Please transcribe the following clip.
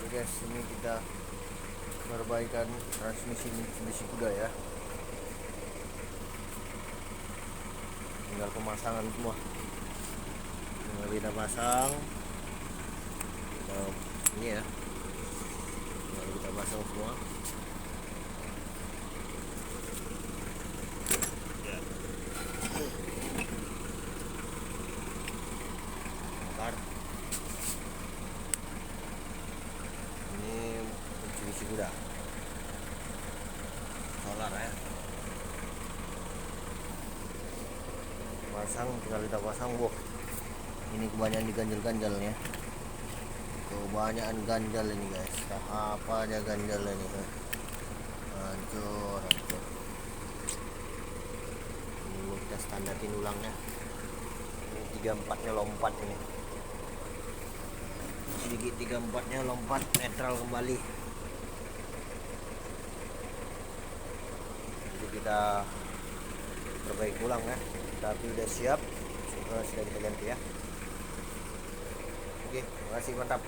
guys, ini kita perbaikan transmisi Mitsubishi Kuda ya. Tinggal pemasangan semua. Tinggal kita pasang. Ini ya. Tinggal kita pasang semua. Bentar. Ini Mitsubishi Kuda. Solar ya. Pasang, tinggal kita pasang. Wow, ini kebanyakan diganjel-ganjel ya. Kebanyakan ganjel ini guys. Apa aja ganjel ini. Hancur. Ini kita standarin ulang ya. Ini 34-nya lompat ini. Sedikit 34-nya lompat, netral kembali. Jadi kita perbaiki ulang ya. Tapi udah siap, sudah kita ganti ya. Oke, terima kasih, mantap.